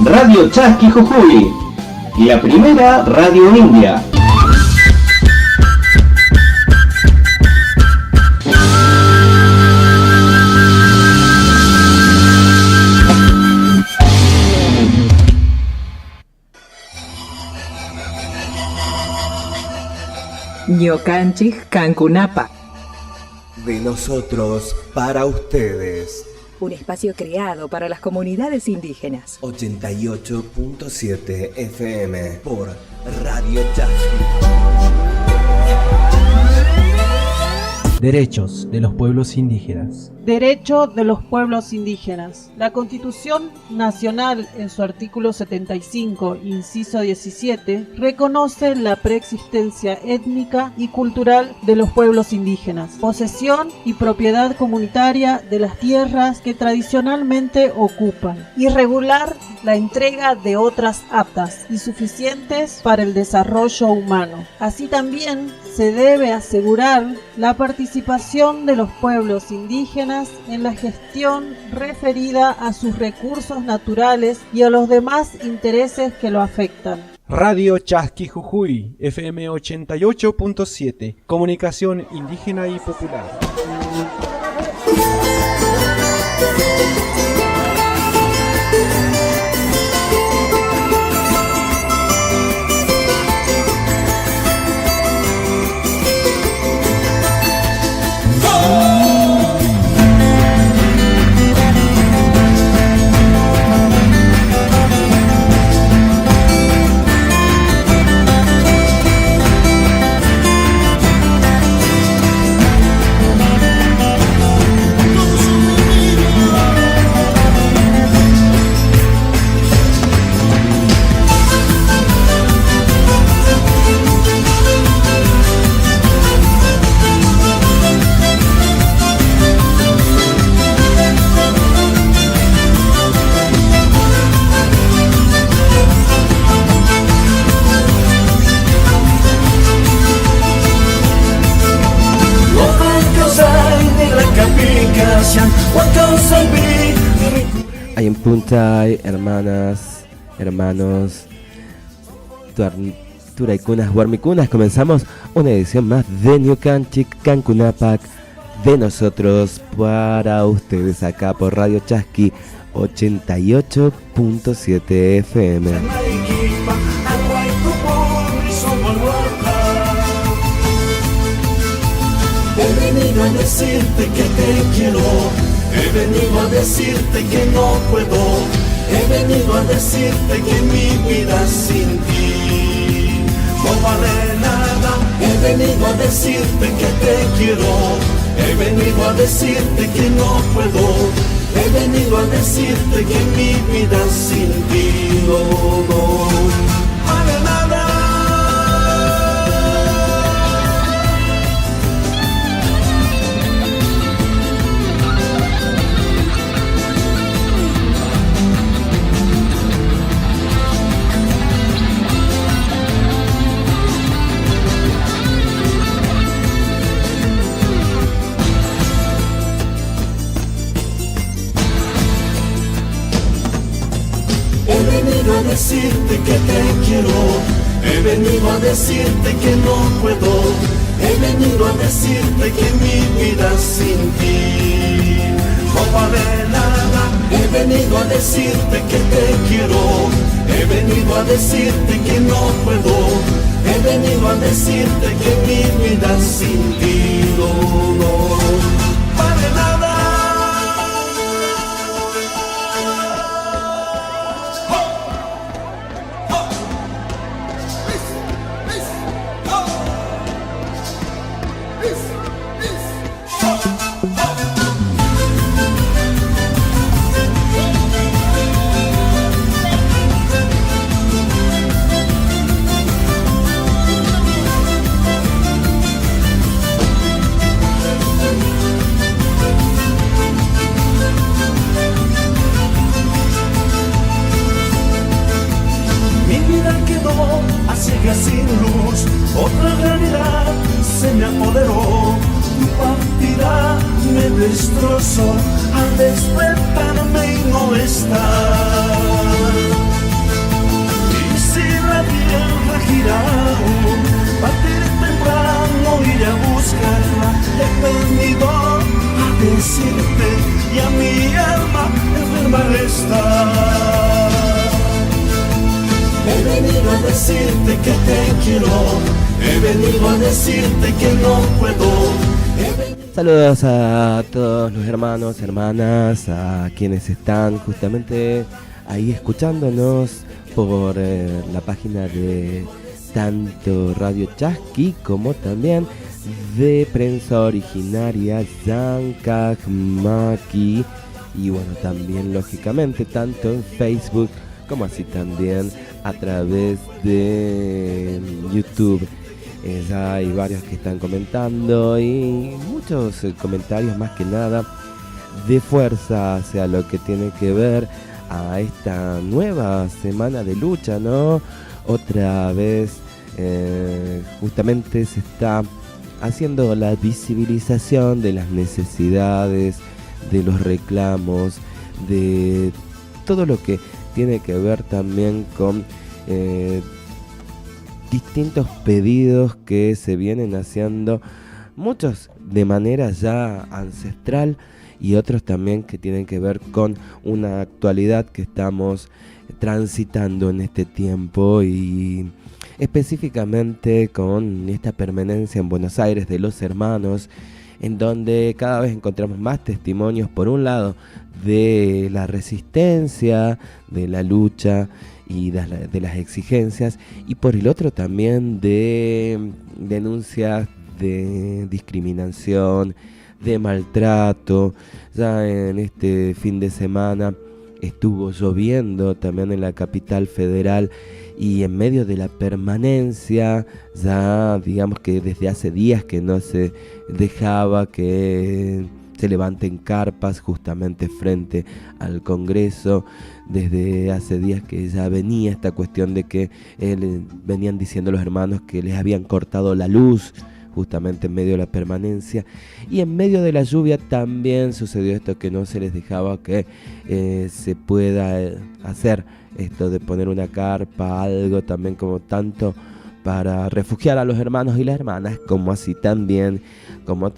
Radio Chasqui Jujuy, la primera radio india. Ñocanchik Cancunapa. De nosotros para ustedes. Un espacio creado para las comunidades indígenas. 88.7 FM por Radio Chasqui. Derechos de los pueblos indígenas. Derecho de los pueblos indígenas. La Constitución Nacional, en su artículo 75, inciso 17, reconoce la preexistencia étnica y cultural de los pueblos indígenas, posesión y propiedad comunitaria de las tierras que tradicionalmente ocupan, y regular la entrega de otras aptas y suficientes para el desarrollo humano. Así también se debe asegurar la participación de los pueblos indígenas en la gestión referida a sus recursos naturales y a los demás intereses que lo afectan. Radio Chasqui Jujuy, FM 88.7, comunicación indígena y popular. Hay en punta, hermanas, hermanos, turaycunas, huarmicunas. Comenzamos una edición más de Ñucanchik Cancunapac, de nosotros para ustedes, acá por Radio Chasqui 88.7 FM. He venido a decirte que te quiero, he venido a decirte que no puedo, he venido a decirte que mi vida sin ti no vale nada. He venido a decirte que te quiero, he venido a decirte que no puedo, he venido a decirte que mi vida sin ti no vale nada. decirte que te quiero, he venido a decirte que no puedo, he venido a decirte que mi vida sin ti no vale nada. He venido a decirte que te quiero, he venido a decirte que no puedo, he venido a decirte que mi vida sin ti no vale nada. Sin luz, otra realidad se me apoderó, tu partida me destrozó al despertarme y no estar. Y si la tierra gira aún, partir temprano iré a buscarla. He venido a decirte y a mi alma enferma está. He venido a decirte que te quiero, he venido a decirte que no puedo. Saludos a todos los hermanos, hermanas, a quienes están justamente ahí escuchándonos por la página de tanto Radio Chasqui como también de Prensa Originaria Llancajmaqui, y bueno, también lógicamente tanto en Facebook como así también a través de YouTube. Ya hay varios que están comentando y muchos comentarios más que nada de fuerza hacia lo que tiene que ver a esta nueva semana de lucha, ¿no? Otra vez justamente se está haciendo la visibilización de las necesidades, de los reclamos, de todo lo que tiene que ver también con distintos pedidos que se vienen haciendo, muchos de manera ya ancestral y otros también que tienen que ver con una actualidad que estamos transitando en este tiempo, y específicamente con esta permanencia en Buenos Aires de los hermanos, en donde cada vez encontramos más testimonios, por un lado, de la resistencia, de la lucha y de las exigencias, y por el otro también de denuncias de discriminación, de maltrato. Ya en este fin de semana estuvo lloviendo también en la capital federal, y en medio de la permanencia, ya digamos que desde hace días que no se dejaba que se levanten carpas justamente frente al Congreso, desde hace días que ya venía esta cuestión de que venían diciendo los hermanos que les habían cortado la luz justamente en medio de la permanencia, y en medio de la lluvia también sucedió esto, que no se les dejaba que se pueda hacer esto de poner una carpa, algo también como tanto para refugiar a los hermanos y las hermanas, como así también como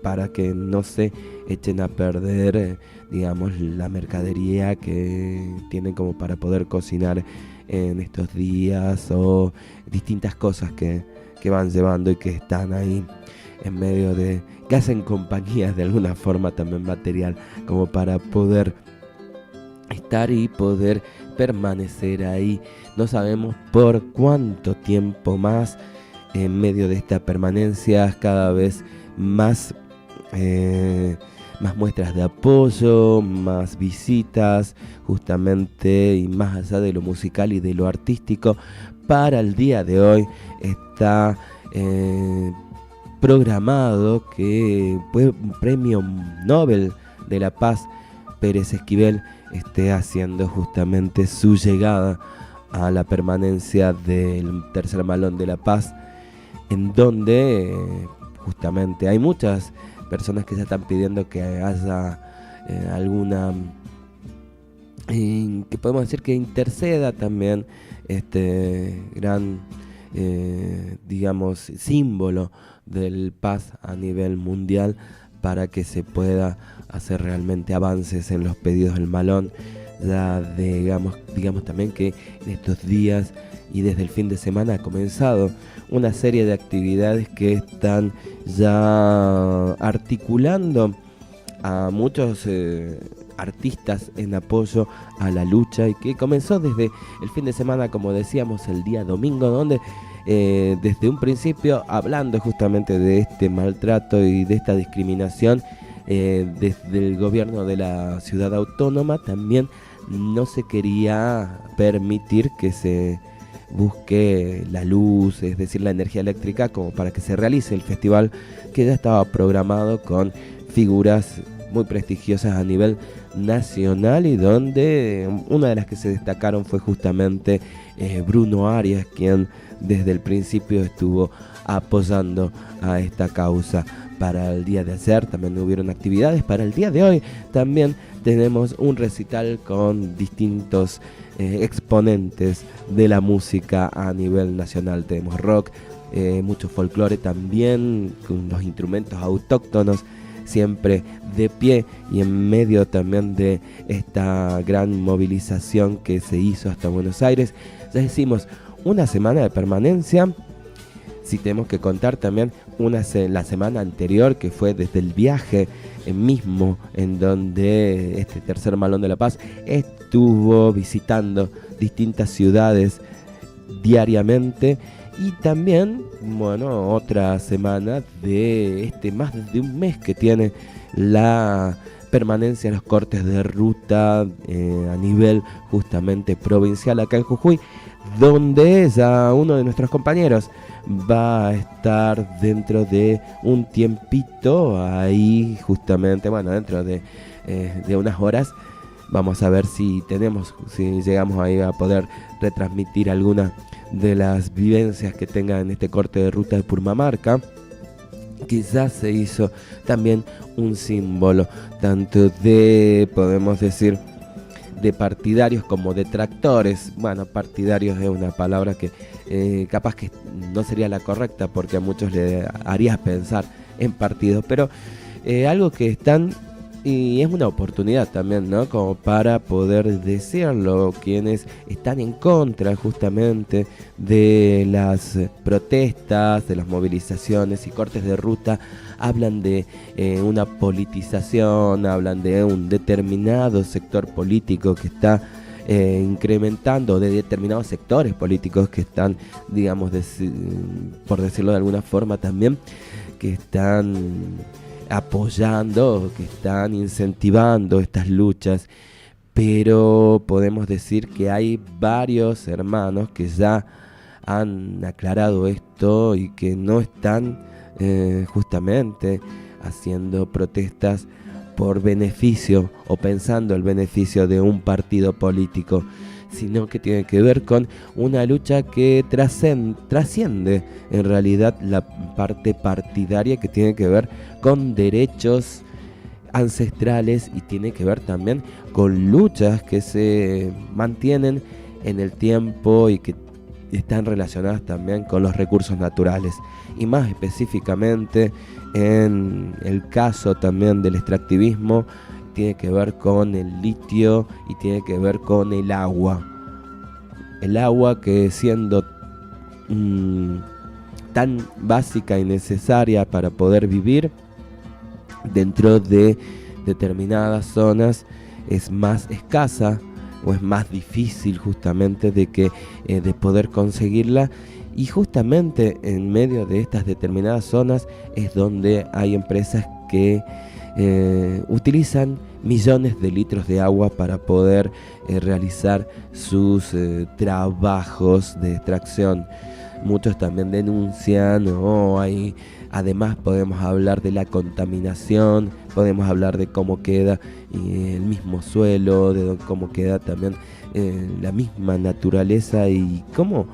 para que no se echen a perder digamos la mercadería que tienen como para poder cocinar en estos días, o distintas cosas que van llevando y que están ahí en medio de, que hacen compañías de alguna forma también material, como para poder estar y poder permanecer ahí. No sabemos por cuánto tiempo más en medio de esta permanencia, cada vez más muestras de apoyo, más visitas justamente, y más allá de lo musical y de lo artístico. Para el día de hoy está programado que fue un premio Nobel de la Paz, Pérez Esquivel, esté haciendo justamente su llegada a la permanencia del Tercer Malón de la Paz, en donde justamente hay muchas personas que ya están pidiendo que haya alguna que podemos decir que interceda también este gran, digamos, símbolo del paz a nivel mundial, para que se pueda hacer realmente avances en los pedidos del malón. Ya digamos también que en estos días y desde el fin de semana ha comenzado una serie de actividades que están ya articulando a muchos artistas en apoyo a la lucha, y que comenzó desde el fin de semana, como decíamos, el día domingo, donde desde un principio, hablando justamente de este maltrato y de esta discriminación, desde el gobierno de la ciudad autónoma también no se quería permitir que se busque la luz, es decir, la energía eléctrica, como para que se realice el festival, que ya estaba programado con figuras muy prestigiosas a nivel nacional, y donde una de las que se destacaron fue justamente Bruno Arias, quien desde el principio estuvo apoyando a esta causa. Para el día de ayer también hubieron actividades. Para el día de hoy también tenemos un recital con distintos exponentes de la música a nivel nacional. Tenemos rock, mucho folclore también, con los instrumentos autóctonos siempre de pie, y en medio también de esta gran movilización que se hizo hasta Buenos Aires. Ya decimos, una semana de permanencia. Si tenemos que contar también la semana anterior, que fue desde el viaje mismo, en donde este tercer Malón de la Paz estuvo visitando distintas ciudades diariamente. Y también, bueno, otra semana de más de un mes que tiene la permanencia en los cortes de ruta a nivel justamente provincial acá en Jujuy, donde ya uno de nuestros compañeros va a estar dentro de un tiempito ahí, justamente, bueno, dentro de unas horas. Vamos a ver si llegamos ahí a poder retransmitir alguna de las vivencias que tenga en este corte de ruta de Purmamarca. Quizás se hizo también un símbolo tanto de, podemos decir, de partidarios como detractores. Bueno, partidarios es una palabra que capaz que no sería la correcta, porque a muchos le haría pensar en partidos, pero algo que están, y es una oportunidad también, ¿no?, como para poder decirlo, quienes están en contra justamente de las protestas, de las movilizaciones y cortes de ruta, hablan de una politización, hablan de un determinado sector político que está incrementando, de determinados sectores políticos que están, digamos, por decirlo de alguna forma también, que están apoyando, que están incentivando estas luchas. Pero podemos decir que hay varios hermanos que ya han aclarado esto y que no están justamente haciendo protestas por beneficio o pensando el beneficio de un partido político, sino que tiene que ver con una lucha que trasciende en realidad la parte partidaria, que tiene que ver con derechos ancestrales y tiene que ver también con luchas que se mantienen en el tiempo y que están relacionadas también con los recursos naturales, y más específicamente en el caso también del extractivismo, tiene que ver con el litio y tiene que ver con el agua. El agua, que siendo tan básica y necesaria para poder vivir, dentro de determinadas zonas es más escasa o es más difícil justamente de poder conseguirla. Y justamente en medio de estas determinadas zonas es donde hay empresas que utilizan millones de litros de agua para poder realizar sus trabajos de extracción. Muchos también denuncian, además podemos hablar de la contaminación, podemos hablar de cómo queda el mismo suelo, de cómo queda también la misma naturaleza, y cómo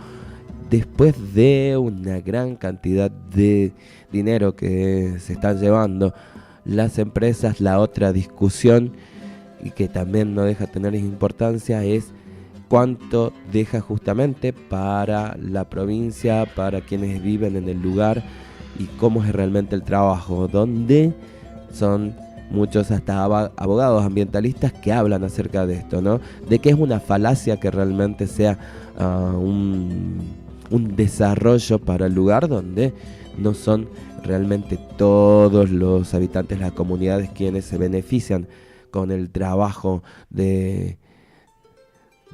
después de una gran cantidad de dinero que se están llevando las empresas, la otra discusión y que también no deja tener importancia, es cuánto deja justamente para la provincia, para quienes viven en el lugar, y cómo es realmente el trabajo, donde son muchos hasta abogados ambientalistas que hablan acerca de esto, ¿no? De que es una falacia que realmente sea un desarrollo para el lugar donde no son realmente todos los habitantes de las comunidades quienes se benefician con el trabajo de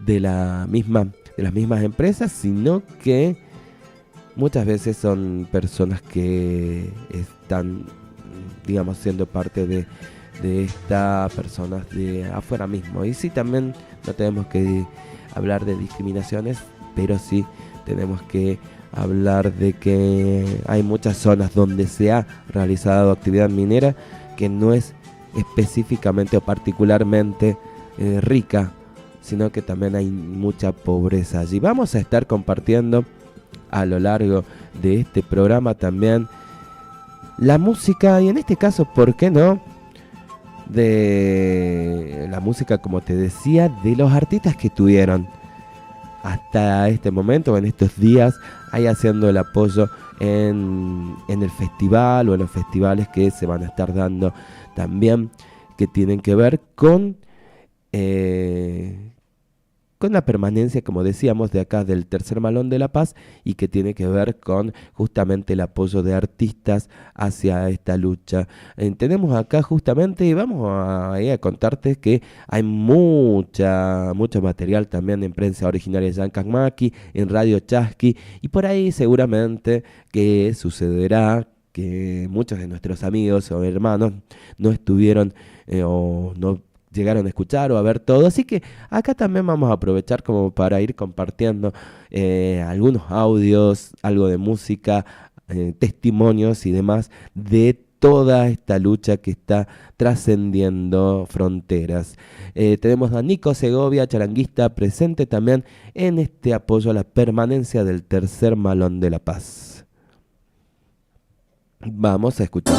las mismas empresas, sino que muchas veces son personas que están, digamos, siendo parte de estas personas de afuera mismo. Y sí, también no tenemos que hablar de discriminaciones, pero sí tenemos que hablar de que hay muchas zonas donde se ha realizado actividad minera que no es específicamente o particularmente rica, sino que también hay mucha pobreza allí. Vamos a estar compartiendo a lo largo de este programa también la música, y en este caso, ¿por qué no?, de la música, como te decía, de los artistas que tuvieron hasta este momento, en estos días, ahí haciendo el apoyo en el festival o en los festivales que se van a estar dando también, que tienen que ver con la permanencia, como decíamos, de acá del Tercer Malón de La Paz, y que tiene que ver con justamente el apoyo de artistas hacia esta lucha. Tenemos acá justamente, y vamos a contarte que hay mucho material también en prensa originaria de Yancasmaki, en Radio Chasqui, y por ahí seguramente que sucederá que muchos de nuestros amigos o hermanos no estuvieron o no llegaron a escuchar o a ver todo, así que acá también vamos a aprovechar como para ir compartiendo algunos audios, algo de música, testimonios y demás de toda esta lucha que está trascendiendo fronteras. Tenemos a Nico Segovia, charanguista, presente también en este apoyo a la permanencia del Tercer Malón de La Paz. Vamos a escuchar.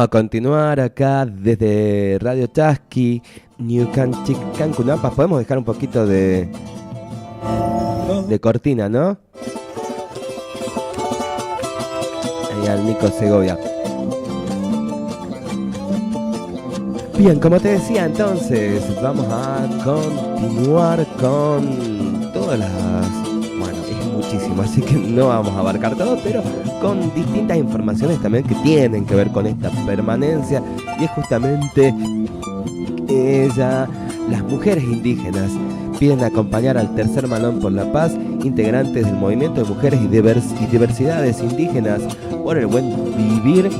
a continuar acá desde Radio Chasqui, New Canchic, Cancunampas. Podemos dejar un poquito de cortina, ¿no? Ahí al Nico Segovia. Bien, como te decía entonces, vamos a continuar con todas las... Bueno, es muchísimo, así que no vamos a abarcar todo, pero con distintas informaciones también que tienen que ver con esta permanencia. Y es justamente las mujeres indígenas piden acompañar al Tercer Malón por la Paz, integrantes del movimiento de mujeres y diversidades indígenas por el buen vivir,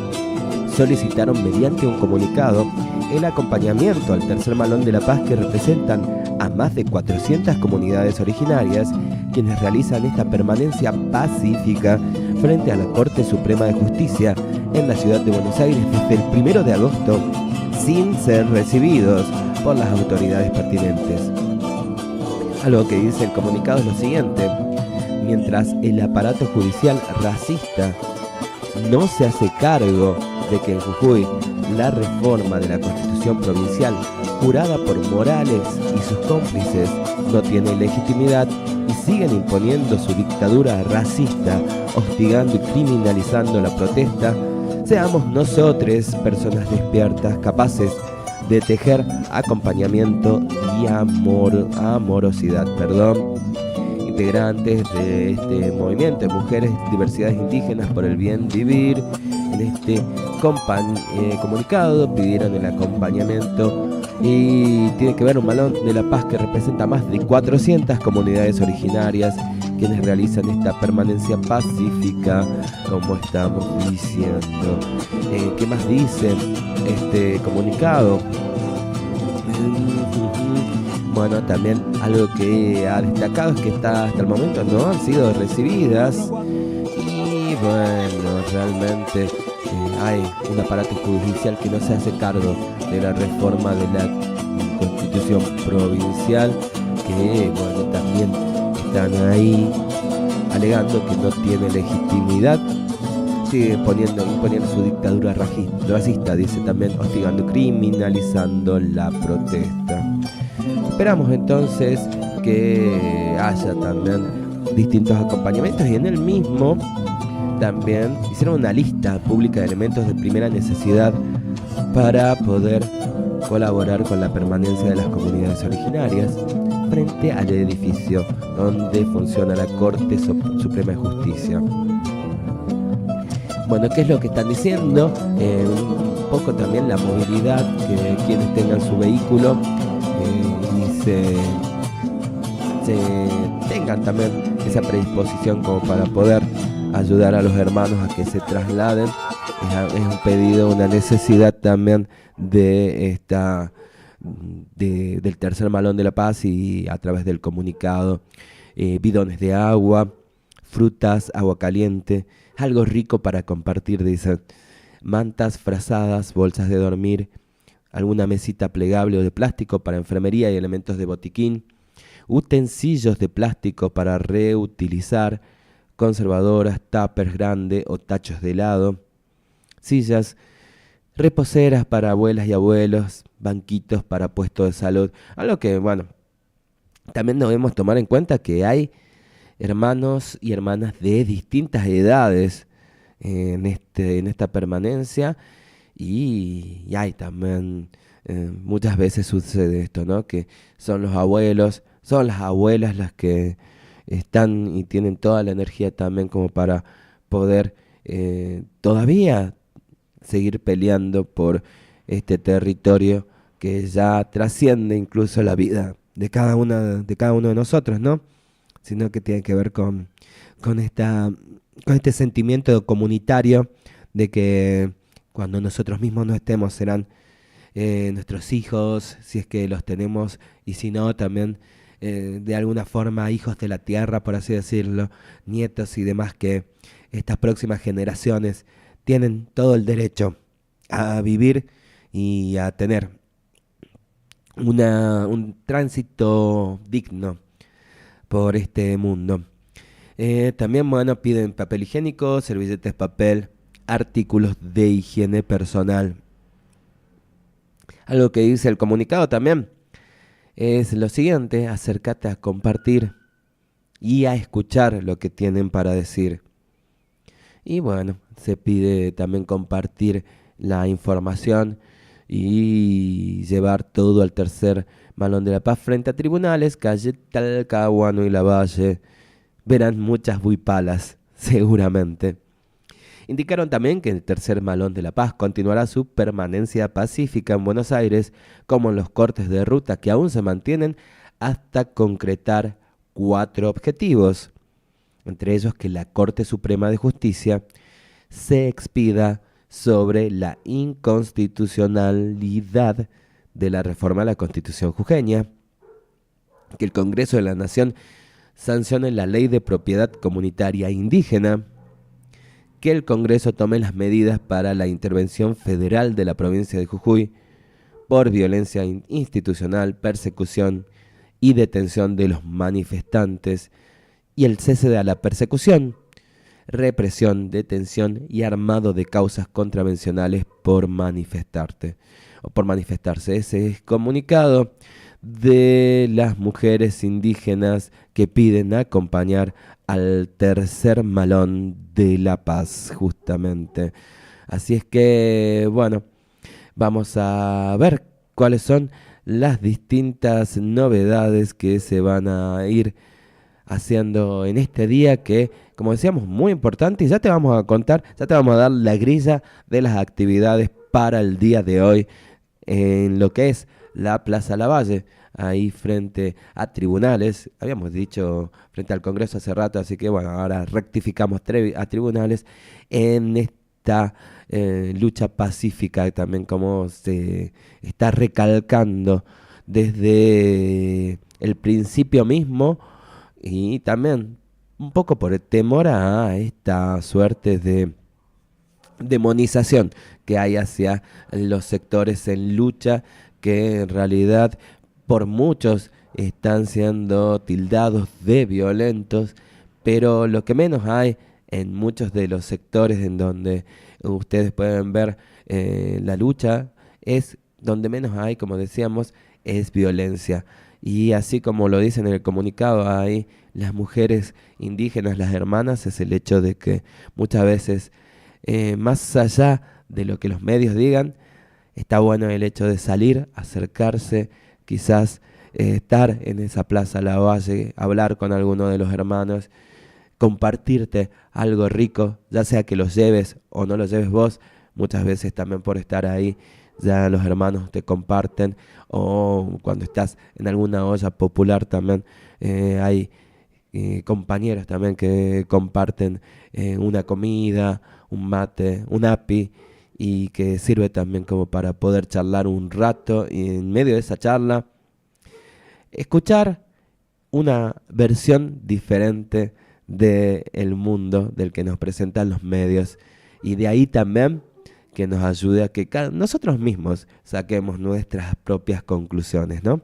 solicitaron mediante un comunicado el acompañamiento al Tercer Malón de la Paz, que representan a más de 400 comunidades originarias, quienes realizan esta permanencia pacífica frente a la Corte Suprema de Justicia en la ciudad de Buenos Aires desde el 1 de agosto, sin ser recibidos por las autoridades pertinentes. Algo que dice el comunicado es lo siguiente: mientras el aparato judicial racista no se hace cargo de que en Jujuy la reforma de la Constitución provincial, jurada por Morales y sus cómplices, no tiene legitimidad y siguen imponiendo su dictadura racista, hostigando y criminalizando la protesta, seamos nosotros, personas despiertas, capaces de tejer acompañamiento y amorosidad, integrantes de este movimiento de mujeres, diversidades indígenas por el bien vivir. En este comunicado pidieron el acompañamiento y tiene que ver un Malón de la Paz que representa más de 400 comunidades originarias, quienes realizan esta permanencia pacífica, como estamos diciendo. ¿Qué más dice este comunicado? Bueno, también algo que ha destacado es que hasta el momento no han sido recibidas. Y bueno, realmente hay un aparato judicial que no se hace cargo de la reforma de la Constitución provincial, que bueno, también están ahí alegando que no tiene legitimidad. Sigue imponiendo su dictadura racista, dice también, hostigando y criminalizando la protesta. Esperamos entonces que haya también distintos acompañamientos, y en el mismo también hicieron una lista pública de elementos de primera necesidad para poder colaborar con la permanencia de las comunidades originarias frente al edificio donde funciona la Corte Suprema de Justicia. Bueno, ¿qué es lo que están diciendo? Un poco también la movilidad, que quienes tengan su vehículo y se tengan también esa predisposición como para poder ayudar a los hermanos a que se trasladen. Es un pedido, una necesidad también de del Tercer Malón de la Paz, y a través del comunicado, bidones de agua, frutas, agua caliente, algo rico para compartir, dicen, mantas, frazadas, bolsas de dormir, alguna mesita plegable o de plástico para enfermería y elementos de botiquín, utensilios de plástico para reutilizar, conservadoras, tuppers grandes o tachos de helado, sillas, reposeras para abuelas y abuelos, banquitos para puestos de salud. Algo que, bueno, también debemos tomar en cuenta que hay hermanos y hermanas de distintas edades en esta permanencia, y hay también muchas veces sucede esto, ¿no? Que son los abuelos, son las abuelas las que están y tienen toda la energía también como para poder todavía seguir peleando por este territorio que ya trasciende incluso la vida de cada uno de nosotros, ¿no? Sino que tiene que ver con este sentimiento comunitario de que cuando nosotros mismos no estemos serán nuestros hijos, si es que los tenemos, y si no, también de alguna forma hijos de la tierra, por así decirlo, nietos y demás, que estas próximas generaciones tienen todo el derecho a vivir y a tener un tránsito digno por este mundo. También, bueno, piden papel higiénico, servilletas de papel, artículos de higiene personal. Algo que dice el comunicado también es lo siguiente: acércate a compartir y a escuchar lo que tienen para decir. Y bueno, se pide también compartir la información y llevar todo al tercer Malón de la Paz frente a tribunales, calle Talcahuano y Lavalle. Verán muchas buipalas, seguramente. Indicaron también que el tercer Malón de la Paz continuará su permanencia pacífica en Buenos Aires, como en los cortes de ruta que aún se mantienen, hasta concretar 4 objetivos, entre ellos que la Corte Suprema de Justicia se expida sobre la inconstitucionalidad de la reforma a la Constitución jujeña, que el Congreso de la Nación sancione la Ley de Propiedad Comunitaria Indígena, que el Congreso tome las medidas para la intervención federal de la provincia de Jujuy por violencia institucional, persecución y detención de los manifestantes, y el cese de la persecución, represión, detención y armado de causas contravencionales por manifestarse. Ese es comunicado de las mujeres indígenas que piden acompañar al tercer Malón de la Paz, justamente. Así es que, bueno, vamos a ver cuáles son las distintas novedades que se van a ir haciendo en este día, que, como decíamos, muy importante, y ya te vamos a contar, ya te vamos a dar la grilla de las actividades para el día de hoy en lo que es la Plaza Lavalle, ahí frente a tribunales. Habíamos dicho frente al Congreso hace rato, así que bueno, ahora rectificamos a tribunales en esta lucha pacífica, también como se está recalcando desde el principio mismo, y también un poco por el temor a esta suerte de demonización que hay hacia los sectores en lucha, que en realidad por muchos están siendo tildados de violentos, pero lo que menos hay en muchos de los sectores en donde ustedes pueden ver la lucha, es donde menos hay, como decíamos, es violencia. Y así como lo dicen en el comunicado, ahí las mujeres indígenas, las hermanas, es el hecho de que muchas veces, más allá de lo que los medios digan, está bueno el hecho de salir, acercarse, quizás estar en esa Plaza Lavalle, hablar con alguno de los hermanos, compartirte algo rico, ya sea que los lleves o no los lleves vos. Muchas veces también por estar ahí ya los hermanos te comparten, o cuando estás en alguna olla popular también hay compañeros también que comparten una comida, un mate, un api, y que sirve también como para poder charlar un rato, y en medio de esa charla escuchar una versión diferente del mundo del que nos presentan los medios, y de ahí también que nos ayude a que nosotros mismos saquemos nuestras propias conclusiones, ¿no?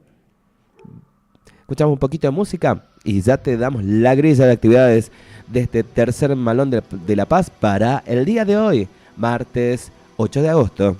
Escuchamos un poquito de música y ya te damos la grilla de actividades de este tercer Malón de la Paz para el día de hoy, martes 8 de agosto.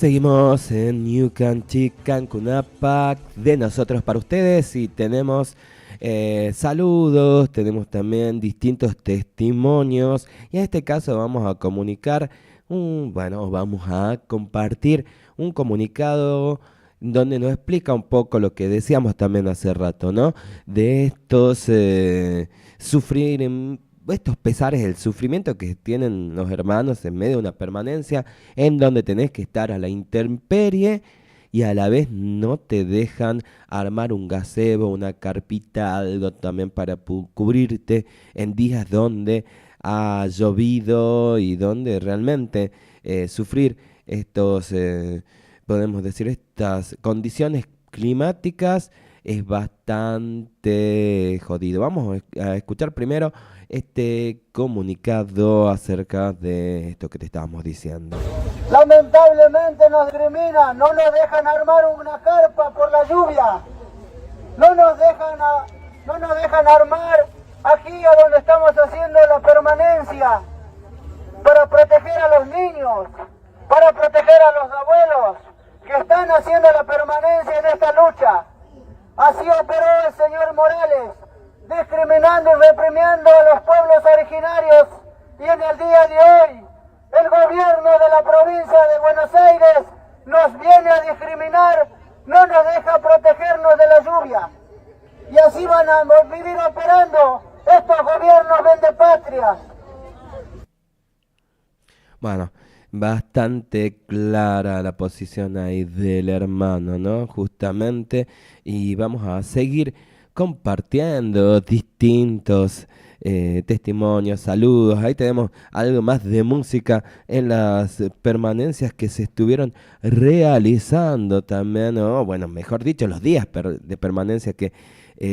Seguimos en New Canchi Cancunapac, de nosotros para ustedes, y tenemos saludos, tenemos también distintos testimonios, y en este caso vamos a comunicar, vamos a compartir un comunicado donde nos explica un poco lo que decíamos también hace rato, ¿no? De estos estos pesares, el sufrimiento que tienen los hermanos en medio de una permanencia en donde tenés que estar a la intemperie y a la vez no te dejan armar un gazebo, una carpita, algo también para cubrirte en días donde ha llovido y donde realmente sufrir estos, podemos decir, estas condiciones climáticas es bastante jodido. Vamos a escuchar primero este comunicado acerca de esto que te estábamos diciendo. Lamentablemente nos discriminan, no nos dejan armar una carpa por la lluvia, no nos dejan armar aquí a donde estamos haciendo la permanencia para proteger a los niños, para proteger a los abuelos que están haciendo la permanencia en esta lucha. Así operó el señor Morales, discriminando y reprimiendo a los pueblos originarios, y en el día de hoy el gobierno de la provincia de Buenos Aires nos viene a discriminar, no nos deja protegernos de la lluvia, y así van a vivir operando estos gobiernos vendepatrias. Bueno, bastante clara la posición ahí del hermano, ¿no? Justamente, y vamos a seguir compartiendo distintos testimonios, saludos. Ahí tenemos algo más de música en las permanencias que se estuvieron realizando también, ¿no? Bueno, mejor dicho, los días de permanencia que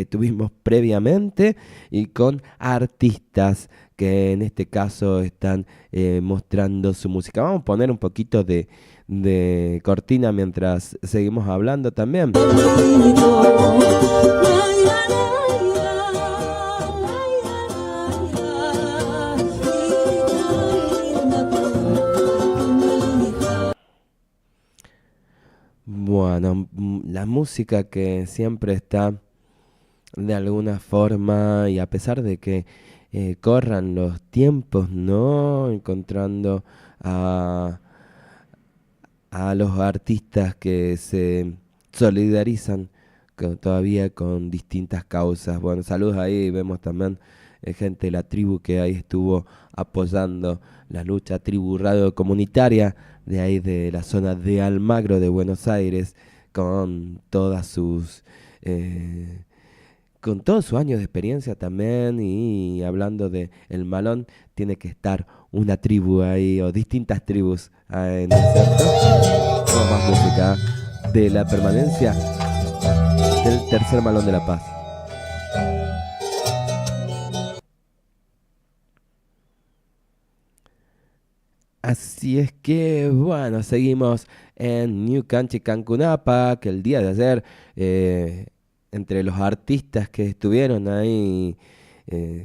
tuvimos previamente, y con artistas que en este caso están mostrando su música. Vamos a poner un poquito de cortina mientras seguimos hablando también. Bueno, la música que siempre está de alguna forma, y a pesar de que corran los tiempos, ¿no? Encontrando a los artistas que se solidarizan todavía con distintas causas. Bueno, saludos ahí, vemos también gente de la tribu que ahí estuvo apoyando la lucha, tribu radio comunitaria de ahí de la zona de Almagro de Buenos Aires, con todas sus con todos sus años de experiencia también. Y hablando de El Malón, tiene que estar una tribu ahí, o distintas tribus ahí, ¿no es cierto? Con más música de la permanencia del tercer Malón de La Paz. Así es que, bueno, seguimos en New Canchi Cancunapac, que el día de ayer, entre los artistas que estuvieron ahí,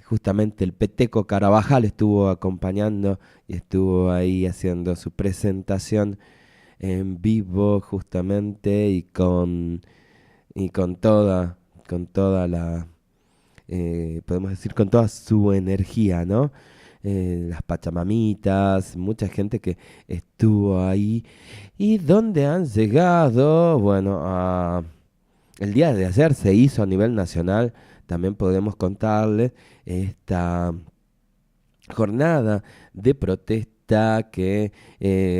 justamente el Peteco Carabajal estuvo acompañando y estuvo ahí haciendo su presentación en vivo justamente, y con toda la, podemos decir, con toda su energía, ¿no? Las Pachamamitas, mucha gente que estuvo ahí, y donde han llegado, bueno, el día de ayer se hizo a nivel nacional, también podemos contarles esta jornada de protesta que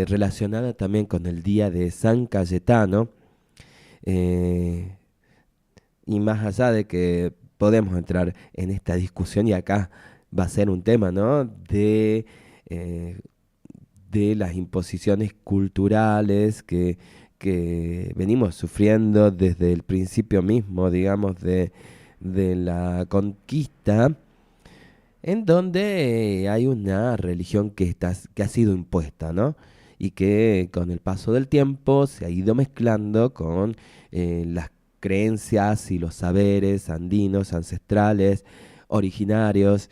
relacionada también con el día de San Cayetano, y más allá de que podemos entrar en esta discusión, y acá va a ser un tema, ¿no? De las imposiciones culturales que venimos sufriendo desde el principio mismo, digamos, de la conquista, en donde hay una religión que ha sido impuesta, ¿no? Y que con el paso del tiempo se ha ido mezclando con las creencias y los saberes andinos, ancestrales, originarios,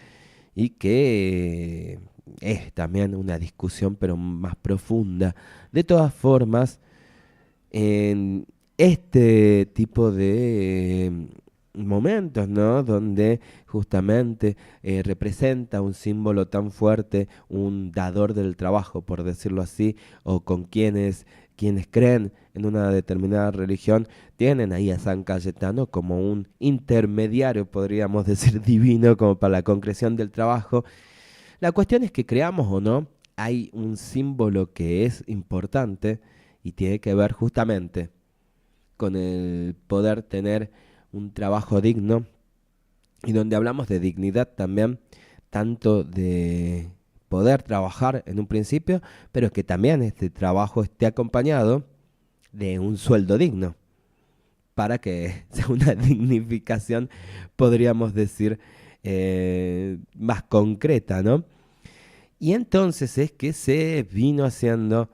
y que es también una discusión pero más profunda. De todas formas, en este tipo de momentos, ¿no?, donde justamente representa un símbolo tan fuerte, un dador del trabajo, por decirlo así, o con quienes creen en una determinada religión, tienen ahí a San Cayetano como un intermediario, podríamos decir, divino, como para la concreción del trabajo. La cuestión es que creamos o no, hay un símbolo que es importante y tiene que ver justamente con el poder tener un trabajo digno, y donde hablamos de dignidad también, tanto de poder trabajar en un principio, pero que también este trabajo esté acompañado de un sueldo digno, para que sea una dignificación, podríamos decir, más concreta, ¿no? Y entonces es que se vino haciendo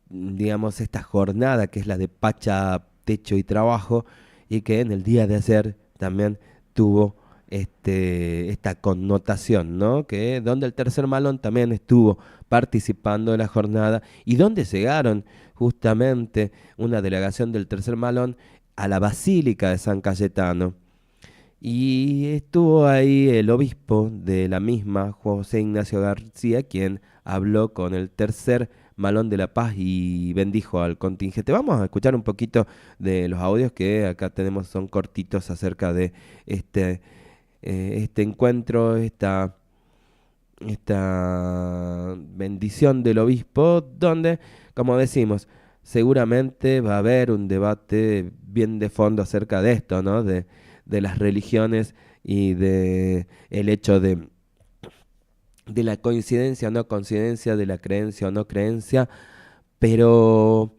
digamos, esta jornada que es la de Pacha, Techo y Trabajo, y que en el día de ayer también tuvo esta connotación, ¿no? Que donde el Tercer Malón también estuvo participando de la jornada, y donde llegaron justamente una delegación del Tercer Malón a la Basílica de San Cayetano, y estuvo ahí el obispo de la misma, José Ignacio García, quien habló con el Tercer Malón de la Paz y bendijo al contingente. Vamos a escuchar un poquito de los audios que acá tenemos, son cortitos, acerca de este encuentro, esta bendición del obispo, donde, como decimos, seguramente va a haber un debate bien de fondo acerca de esto, ¿no? De las religiones y de el hecho de la coincidencia o no coincidencia, de la creencia o no creencia, pero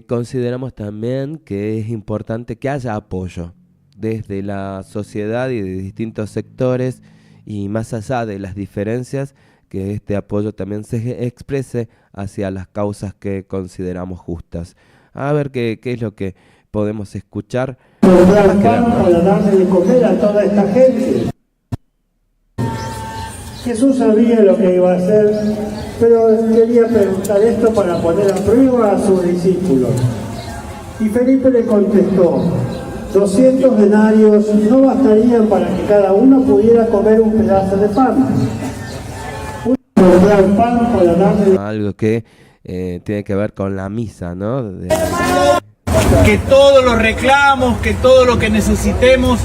consideramos también que es importante que haya apoyo desde la sociedad y de distintos sectores, y más allá de las diferencias, que este apoyo también se exprese hacia las causas que consideramos justas. A ver qué es lo que podemos escuchar. Comprar pan para darle de comer a toda esta gente. Jesús sabía lo que iba a hacer, pero quería preguntar esto para poner a prueba a sus discípulos. Y Felipe le contestó: 200 denarios no bastarían para que cada uno pudiera comer un pedazo de pan. Comprar pan para darle... Algo que tiene que ver con la misa, ¿no? Que todos los reclamos, que todo lo que necesitemos,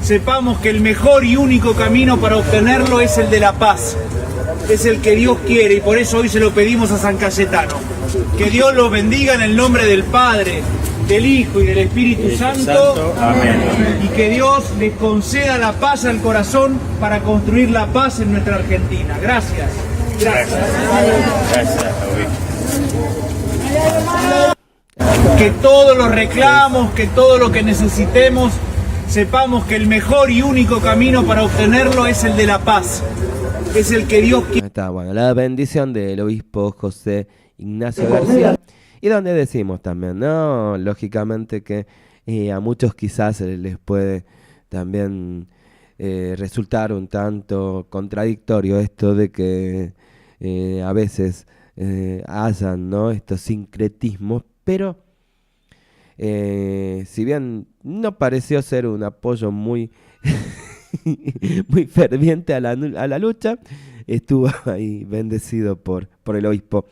sepamos que el mejor y único camino para obtenerlo es el de la paz. Es el que Dios quiere, y por eso hoy se lo pedimos a San Cayetano. Que Dios los bendiga en el nombre del Padre, del Hijo y del Espíritu Santo. Amén. Y que Dios les conceda la paz al corazón para construir la paz en nuestra Argentina. Gracias. Gracias. Que todos los reclamos, que todo lo que necesitemos, sepamos que el mejor y único camino para obtenerlo es el de la paz. Es el que Dios quiere. Está bueno, la bendición del obispo José Ignacio García. Y donde decimos también, ¿no? Lógicamente que a muchos quizás les puede también resultar un tanto contradictorio esto de que a veces hayan, ¿no?, estos sincretismos, pero si bien no pareció ser un apoyo muy muy ferviente a la lucha, estuvo ahí bendecido por el obispo.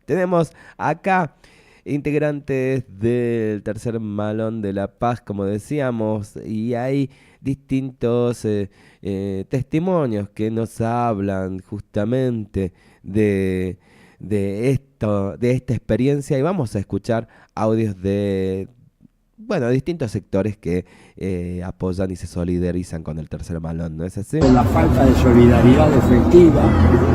Tenemos acá integrantes del Tercer Malón de la Paz, como decíamos, y hay distintos testimonios que nos hablan justamente de esta experiencia, y vamos a escuchar audios de distintos sectores que apoyan y se solidarizan con el Tercer Malón, ¿no es así? La falta de solidaridad efectiva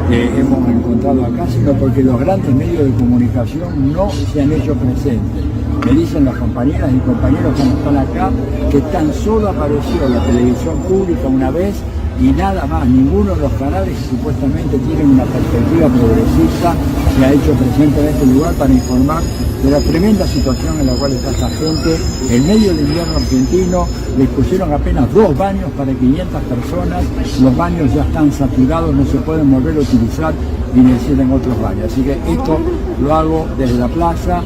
que hemos encontrado acá, sino porque los grandes medios de comunicación no se han hecho presentes. Me dicen las compañeras y compañeros que están acá que tan solo apareció la televisión pública una vez y nada más. Ninguno de los canales que supuestamente tienen una perspectiva progresista se ha hecho presente en este lugar para informar de la tremenda situación en la cual está esta gente. En medio del invierno argentino les pusieron apenas 2 baños para 500 personas, los baños ya están saturados, no se pueden volver a utilizar y necesitan otros baños. Así que esto lo hago desde la plaza,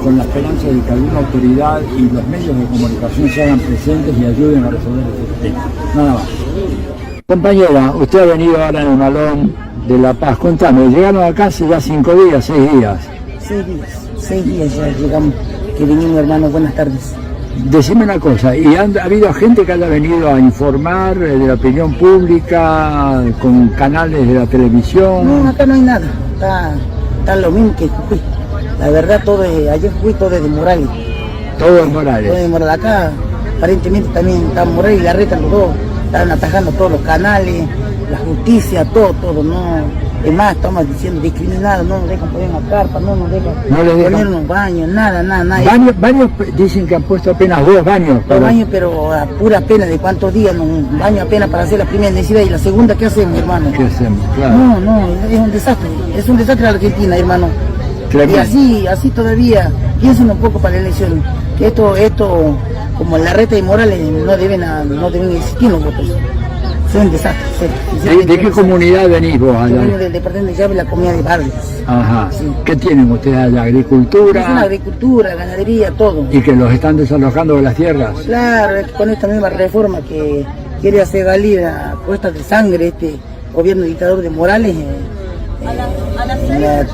con la esperanza de que alguna autoridad y los medios de comunicación se hagan presentes y ayuden a resolver este tema. Nada más. Compañera, usted ha venido ahora en el Malón de La Paz. Contame, llegaron acá hace ya 5 días, 6 días. 6 días ya llegamos, que vinimos, hermano. Buenas tardes. Decime una cosa, ¿y ha habido gente que haya venido a informar de la opinión pública con canales de la televisión? No, acá no hay nada, está lo mismo que Jujuy. La verdad, ayer Jujuy todo es de Morales. Todo es Morales. Todo es Morales. Acá aparentemente también está Morales y Larreta, los dos están atajando todos los canales, la justicia, todo, no. Es más, estamos diciendo discriminados, no nos dejan poner una carpa, no nos dejan poner unos baños, nada. Baños dicen que han puesto apenas 2 baños. 2 baños, pero a pura pena, ¿de cuántos días? Un baño apenas para hacer la primera necesidad y la segunda, ¿qué hacemos, hermano? ¿Qué hacemos? Claro. No, es un desastre la Argentina, hermano. Tremendo. Y así todavía, piensen un poco para la elección, que esto como Larreta y Morales no deben existir los votos. Es un desastre. ¿De qué comunidad venís vos allá? Yo vengo del departamento de Llave y la comunidad de Barrios. Ajá. Sí. ¿Qué tienen ustedes allá? ¿Agricultura? Es una agricultura, ganadería, todo. ¿Y que los están desalojando de las tierras? Claro, es que con esta misma reforma que quiere hacer valer a cuesta de sangre este gobierno dictador de Morales,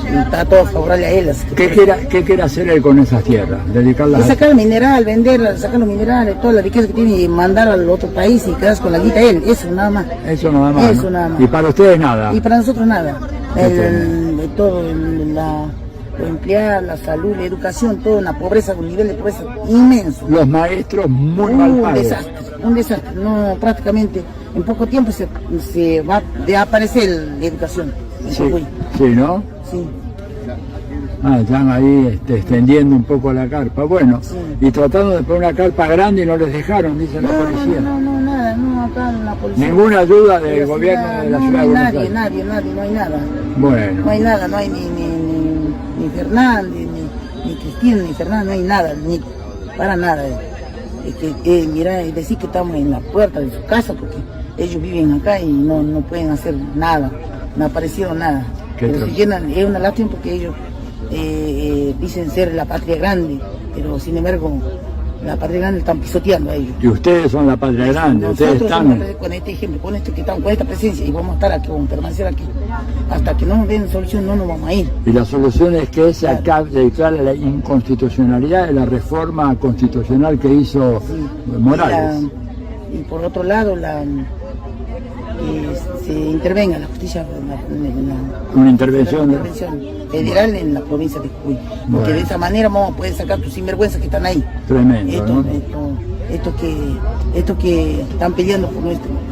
está todo favorable a él. ¿Qué quiere hacer él con esas tierras? ¿Dedicarlas sacar el mineral, venderlas, sacar los minerales, toda la riqueza que tiene y mandar al otro país y quedarse con la guita él, eso nada más. Eso nada más. Eso nada más. ¿Y para ustedes nada? Y para nosotros nada. Todo, lo emplear, la salud, la educación, toda una pobreza, un nivel de pobreza inmenso. Los maestros muy mal pagos. Un desastre, no, prácticamente en poco tiempo se va a desaparecer la educación. Sí, ¿no? Sí. Están ahí extendiendo un poco la carpa. Bueno, sí. Y tratando de poner una carpa grande y no les dejaron, dice la policía. Nada, acá en la policía. Ninguna ayuda del gobierno de la ciudad de Buenos Aires. Nadie, no hay nada. Bueno. No hay nada, no hay ni Fernández, ni Cristina, ni Fernández, no hay nada, ni para nada. Mira, es decir que estamos en la puerta de su casa porque ellos viven acá y no pueden hacer nada. No ha aparecido nada. Pero se llenan, es una lástima porque ellos dicen ser la patria grande, pero sin embargo la patria grande están pisoteando a ellos. Y ustedes son la patria grande, ustedes están con este ejemplo, con esta presencia y vamos a estar aquí, vamos a permanecer aquí. Hasta que no nos den solución no nos vamos a ir. Y la solución es que se declara la inconstitucionalidad de la reforma constitucional que hizo Morales. Y por otro lado se intervenga la justicia, una intervención federal en la provincia de Jujuy, porque de esa manera vamos a poder sacar tus sinvergüenzas que están ahí. Tremendo, esto que están peleando por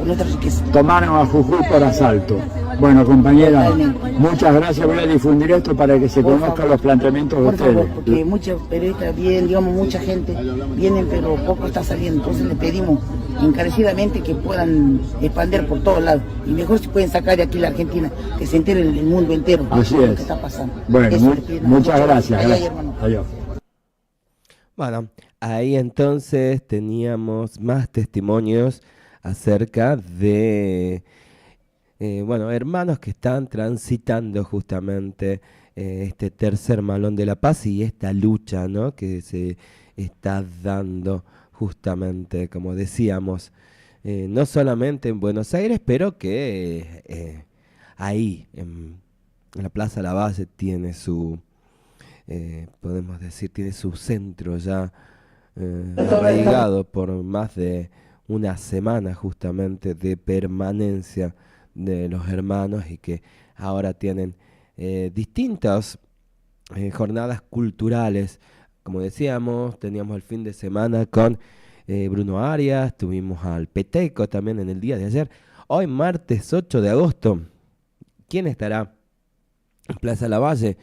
nuestra riqueza. Tomaron a Jujuy por asalto. Bueno, compañera, muchas gracias. Voy a difundir esto para que se conozcan los planteamientos de ustedes. Por favor, porque muchos periodistas mucha gente vienen, pero poco está saliendo. Entonces les pedimos encarecidamente que puedan expandir por todos lados. Y mejor si pueden sacar de aquí la Argentina, que se entere el mundo entero. Así de es. Lo que está pasando. Bueno, muchas gracias. Adiós. Bueno, ahí entonces teníamos más testimonios acerca de hermanos que están transitando justamente este tercer Malón de la Paz y esta lucha, ¿no?, que se está dando justamente, como decíamos, no solamente en Buenos Aires, pero que ahí, en la Plaza Lavalle, tiene su, podemos decir, tiene su centro ya arraigado por más de una semana justamente de permanencia de los hermanos y que ahora tienen distintas jornadas culturales. Como decíamos, teníamos el fin de semana con Bruno Arias, tuvimos al Peteco también en el día de ayer. Hoy martes 8 de agosto, ¿quién estará en Plaza Lavalle?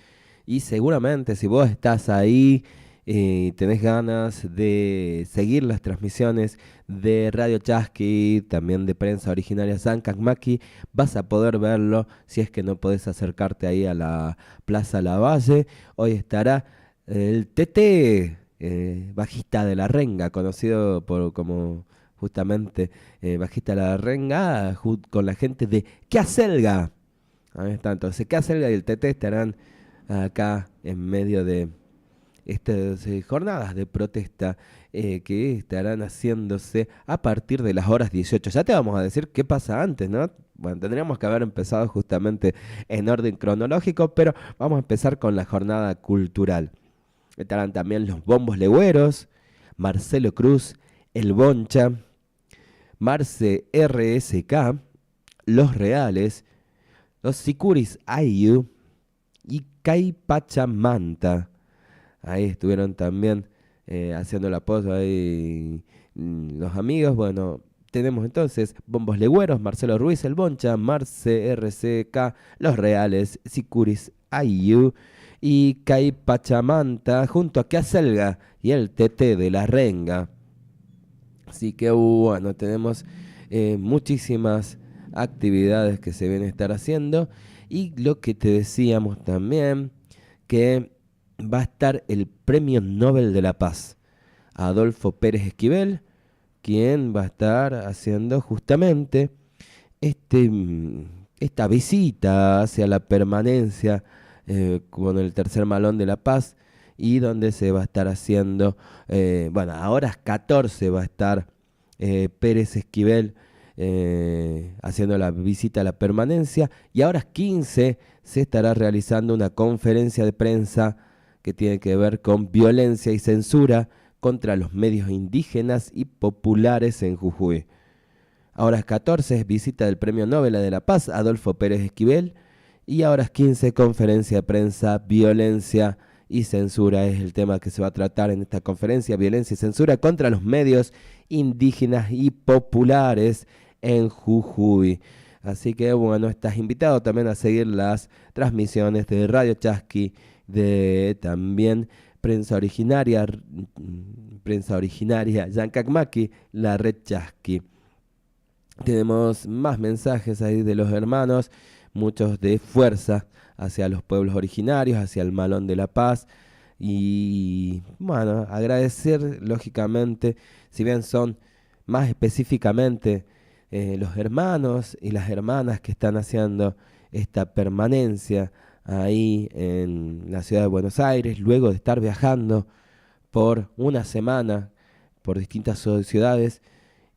Y seguramente si vos estás ahí y tenés ganas de seguir las transmisiones de Radio Chasqui, también de Prensa Originaria San Cacmaqui, vas a poder verlo si es que no podés acercarte ahí a la Plaza Lavalle. Hoy estará el Tete, bajista de La Renga, conocido como justamente bajista de La Renga, con la gente de Caselga. Ahí está, entonces Caselga y el Tete estarán acá en medio de estas jornadas de protesta que estarán haciéndose a partir de las horas 18. Ya te vamos a decir qué pasa antes, ¿no? Bueno, tendríamos que haber empezado justamente en orden cronológico, pero vamos a empezar con la jornada cultural. Estarán también los Bombos Legüeros, Marcelo Cruz, El Boncha, Marce RSK, Los Reales, los Sicuris Ayu y Kai Pachamanta. Ahí estuvieron también haciendo la pose ahí los amigos. Bueno, tenemos entonces Bombos Legüeros, Marcelo Ruiz, El Boncha, Marce RCK, Los Reales, Sicuris Ayu y Kai Pachamanta junto a Caselga y el TT de La Renga. Así que bueno, tenemos muchísimas actividades que se vienen a estar haciendo. Y lo que te decíamos también, que va a estar el Premio Nobel de la Paz, Adolfo Pérez Esquivel, quien va a estar haciendo justamente esta visita hacia la permanencia con el tercer Malón de la Paz, y donde se va a estar haciendo, bueno, a horas 14 va a estar Pérez Esquivel haciendo la visita a la permanencia, y a horas 15 se estará realizando una conferencia de prensa que tiene que ver con violencia y censura contra los medios indígenas y populares en Jujuy. A horas 14 es visita del Premio Nobel de la Paz, Adolfo Pérez Esquivel, y a horas 15 conferencia de prensa, violencia y censura es el tema que se va a tratar en esta conferencia, violencia y censura contra los medios indígenas y populares en Jujuy. Así que bueno, estás invitado también a seguir las transmisiones de Radio Chasqui, de también Prensa Originaria Yancacmaqui, la Red Chasqui. Tenemos más mensajes ahí de los hermanos, muchos de fuerza hacia los pueblos originarios, hacia el Malón de la Paz. Y bueno, agradecer lógicamente, si bien son más específicamente los hermanos y las hermanas que están haciendo esta permanencia ahí en la ciudad de Buenos Aires, luego de estar viajando por una semana por distintas ciudades,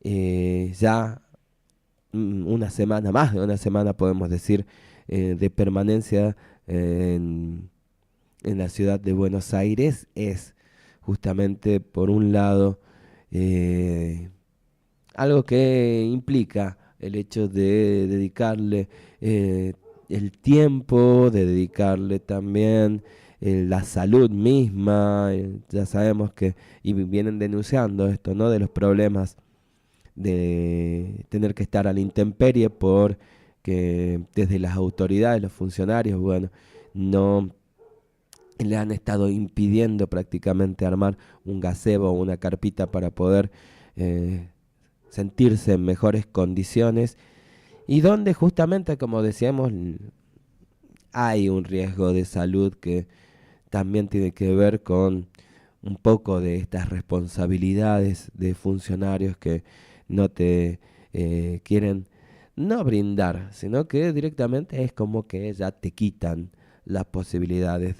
ya una semana, más de una semana podemos decir, de permanencia en la ciudad de Buenos Aires, es justamente por un lado algo que implica el hecho de dedicarle el tiempo, de dedicarle también la salud misma. Ya sabemos que, y vienen denunciando esto, ¿no?, de los problemas de tener que estar a la intemperie porque desde las autoridades, los funcionarios, bueno, no le han estado impidiendo prácticamente armar un gazebo o una carpita para poder sentirse en mejores condiciones, y donde justamente, como decíamos, hay un riesgo de salud que también tiene que ver con un poco de estas responsabilidades de funcionarios que no te quieren no brindar, sino que directamente es como que ya te quitan las posibilidades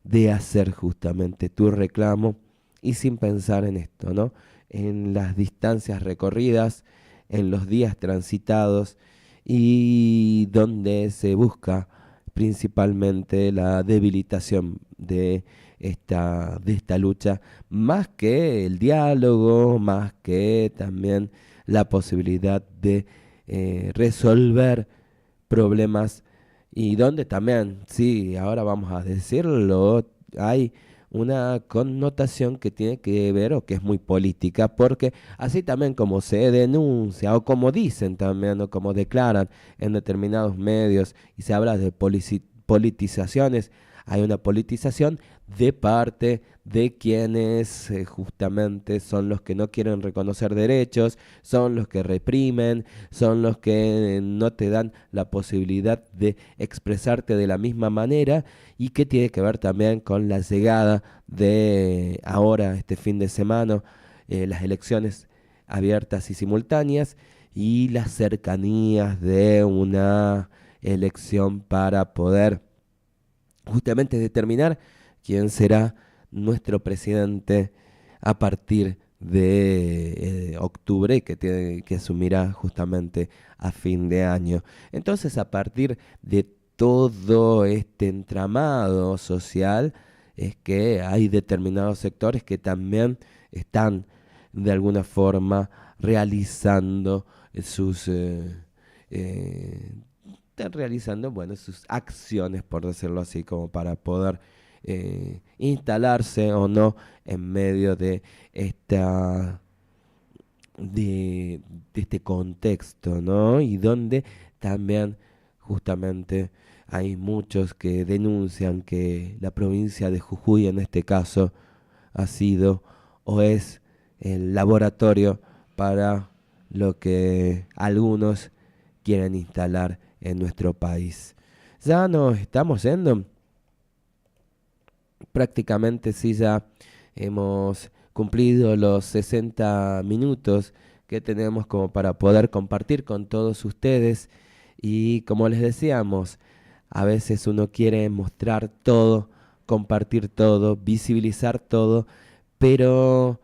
de hacer justamente tu reclamo, y sin pensar en esto, ¿no?, en las distancias recorridas, en los días transitados, y donde se busca principalmente la debilitación de esta lucha, más que el diálogo, más que también la posibilidad de resolver problemas, y donde también, sí, ahora vamos a decirlo, hay una connotación que tiene que ver, o que es muy política, porque así también como se denuncia, o como dicen también, o como declaran en determinados medios, y se habla de politizaciones, hay una politización de parte de quienes justamente son los que no quieren reconocer derechos, son los que reprimen, son los que no te dan la posibilidad de expresarte de la misma manera, y que tiene que ver también con la llegada de ahora, este fin de semana, las elecciones abiertas y simultáneas, y las cercanías de una elección para poder justamente determinar quién será nuestro presidente a partir de octubre, que asumirá justamente a fin de año. Entonces, a partir de todo este entramado social, es que hay determinados sectores que también están de alguna forma realizando sus sus acciones, por decirlo así, como para poder instalarse o no en medio de este contexto, ¿no? Y donde también justamente hay muchos que denuncian que la provincia de Jujuy, en este caso, ha sido o es el laboratorio para lo que algunos quieren instalar en nuestro país. Ya nos estamos yendo. Prácticamente sí, ya hemos cumplido los 60 minutos que tenemos como para poder compartir con todos ustedes, y como les decíamos, a veces uno quiere mostrar todo, compartir todo, visibilizar todo, pero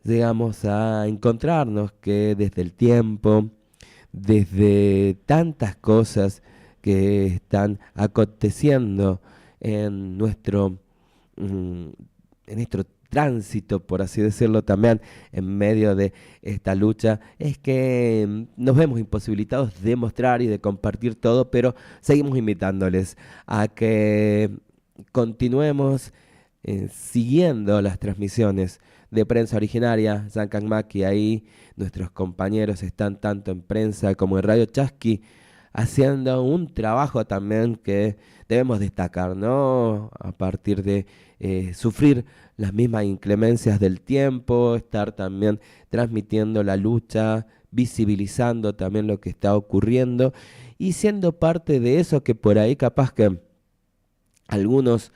llegamos a encontrarnos que desde el tiempo, desde tantas cosas que están aconteciendo en nuestro tránsito, por así decirlo, también en medio de esta lucha, es que nos vemos imposibilitados de mostrar y de compartir todo, pero seguimos invitándoles a que continuemos siguiendo las transmisiones de Prensa Originaria Zancac Maqui. Ahí nuestros compañeros están tanto en prensa como en Radio Chasqui, haciendo un trabajo también que debemos destacar, ¿no? A partir de sufrir las mismas inclemencias del tiempo, estar también transmitiendo la lucha, visibilizando también lo que está ocurriendo y siendo parte de eso que por ahí capaz que algunos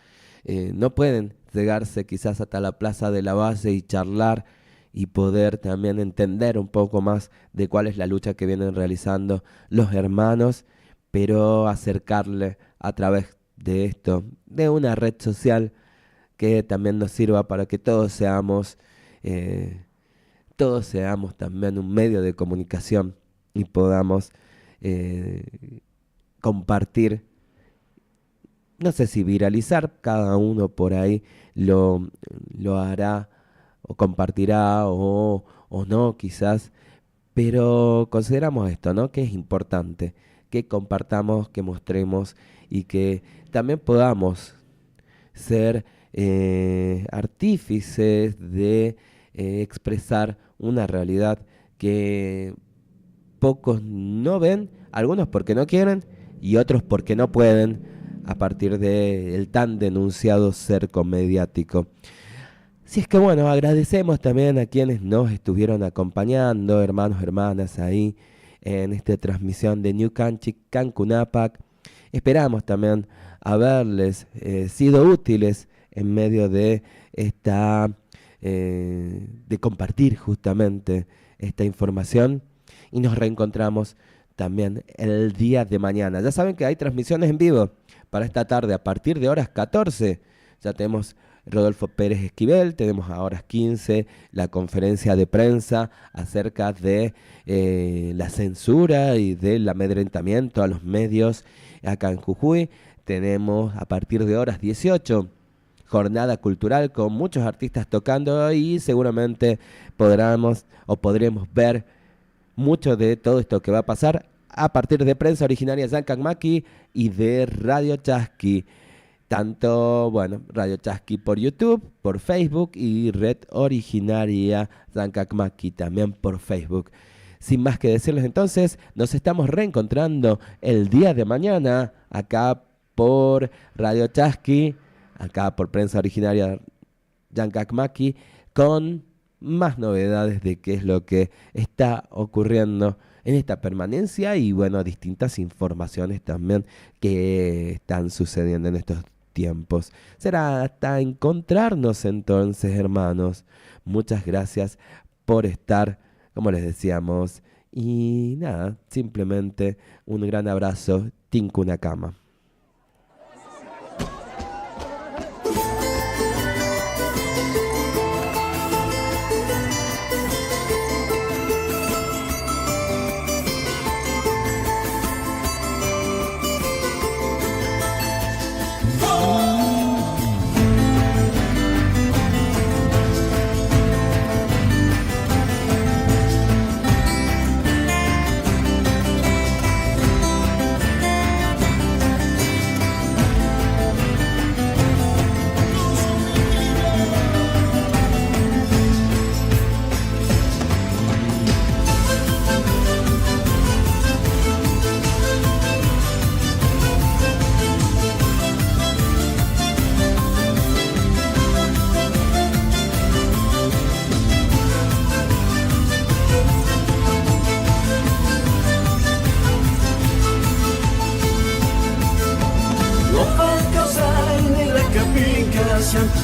no pueden llegarse quizás hasta la Plaza de la Base y charlar y poder también entender un poco más de cuál es la lucha que vienen realizando los hermanos, pero acercarle a través de esto, de una red social que también nos sirva para que todos seamos también un medio de comunicación y podamos compartir, no sé si viralizar, cada uno por ahí lo hará o compartirá o no quizás, pero consideramos esto, ¿no? Que es importante que compartamos, que mostremos y que también podamos ser artífices de expresar una realidad que pocos no ven, algunos porque no quieren y otros porque no pueden, a partir del tan denunciado cerco mediático. Si es que bueno, agradecemos también a quienes nos estuvieron acompañando, hermanos, hermanas, ahí en esta transmisión de New Canchi, Cancunapac. Esperamos también haberles sido útiles en medio de de compartir justamente esta información, y nos reencontramos también el día de mañana. Ya saben que hay transmisiones en vivo para esta tarde a partir de horas 14. Ya tenemos Rodolfo Pérez Esquivel, tenemos a horas 15 la conferencia de prensa acerca de la censura y del amedrentamiento a los medios acá en Jujuy. Tenemos a partir de horas 18 jornada cultural con muchos artistas tocando, y seguramente podremos ver mucho de todo esto que va a pasar a partir de Prensa Originaria Zancac Maqui y de Radio Chasqui. Tanto, Radio Chasqui por YouTube, por Facebook, y Red Originaria Zancac Maqui también por Facebook. Sin más que decirles entonces, nos estamos reencontrando el día de mañana acá por Radio Chasqui, acá por Prensa Originaria Yancacmaki, con más novedades de qué es lo que está ocurriendo en esta permanencia y bueno, distintas informaciones también que están sucediendo en estos tiempos. Será hasta encontrarnos entonces, hermanos. Muchas gracias por estar, como les decíamos, y nada, simplemente un gran abrazo, Tinku Nakama.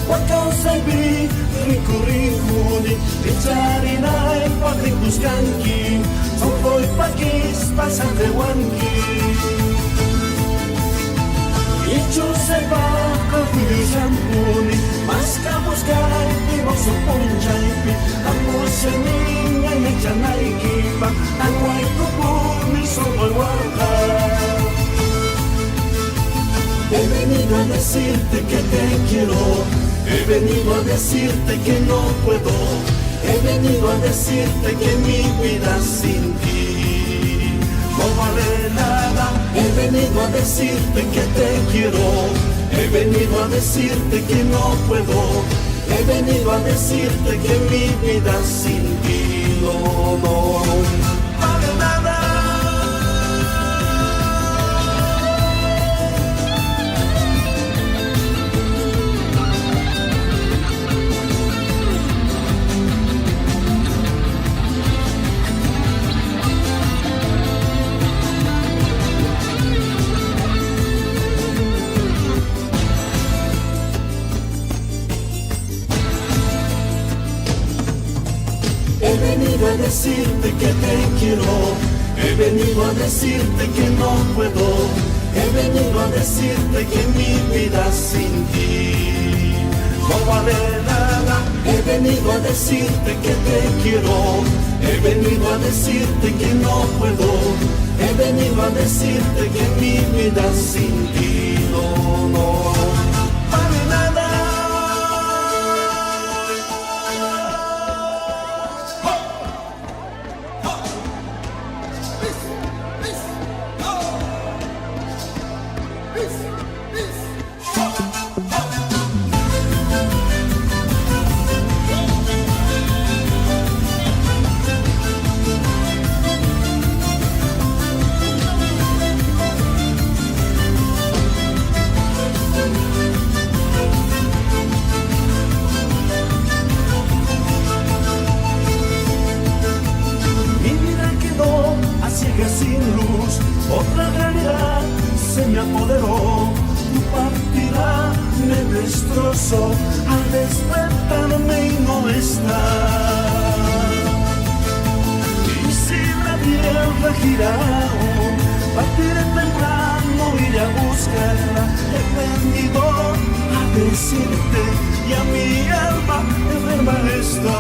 Wakausabi, riku-rikuni, dicarinai patikus kanki, sopoi pakis pasante wanki. Ichu sepa kahuyu shampuni, mas kamuskaiimoso punjaipi, aku seninga nechanai kipa, akwai kupuni sopoi waka. He venido a decirte que te quiero, he venido a decirte que no puedo, he venido a decirte que mi vida sin ti no vale nada. He venido a decirte que te quiero, he venido a decirte que no puedo, he venido a decirte que mi vida sin ti no vale nada. He venido a decirte que te quiero, he venido a decirte que no puedo, he venido a decirte que mi vida sin ti no vale nada. He venido a decirte que te quiero, he venido a decirte que no puedo, he venido a decirte que mi vida sin ti no vale nada. Sin luz, otra realidad se me apoderó, tu partida me destrozó, al despertarme y no está. Y si la tierra gira aún, partiré temprano, iré a buscarla. He venido a decirte y a mi alma enferma está.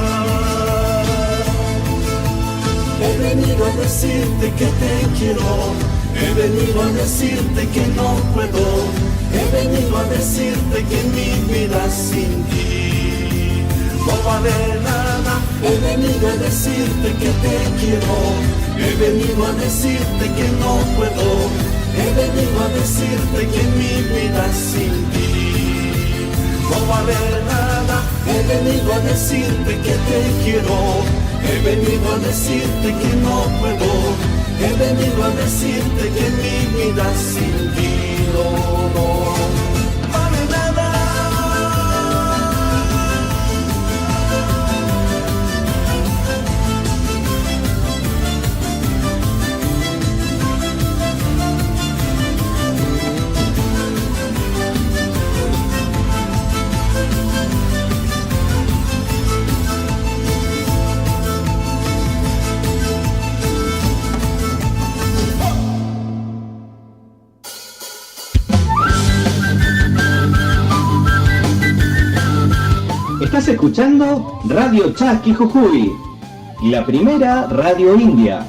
He venido a decirte que te quiero, he venido a decirte que no puedo, he venido a decirte que mi vida sin ti no vale nada. He venido a decirte que te quiero, he venido a decirte que no puedo, he venido a decirte que mi vida sin ti no vale nada. He venido a decirte que te quiero, he venido a decirte que no puedo, he venido a decirte que mi vida sin ti no vale nada. Estás escuchando Radio Chasqui Jujuy, la primera radio india.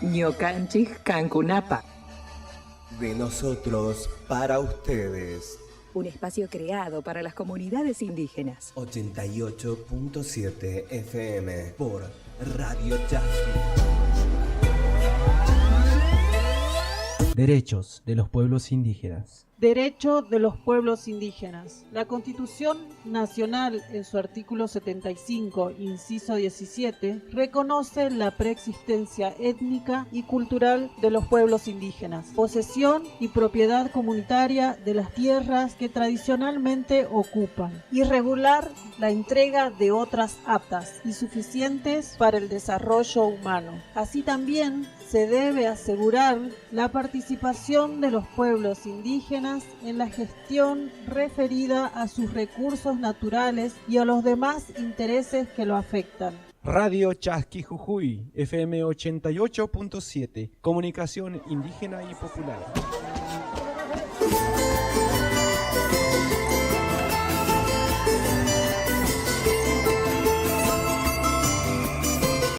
Ñocanchis Cancunapa. De nosotros para ustedes. Un espacio creado para las comunidades indígenas. 88.7 FM por Radio Chasqui. Derechos de los pueblos indígenas. Derecho de los pueblos indígenas. La Constitución Nacional, en su artículo 75, inciso 17, reconoce la preexistencia étnica y cultural de los pueblos indígenas, posesión y propiedad comunitaria de las tierras que tradicionalmente ocupan, y regular la entrega de otras aptas y suficientes para el desarrollo humano. Así también se debe asegurar la participación de los pueblos indígenas en la gestión referida a sus recursos naturales y a los demás intereses que lo afectan. Radio Chasqui Jujuy, FM 88.7, comunicación indígena y popular.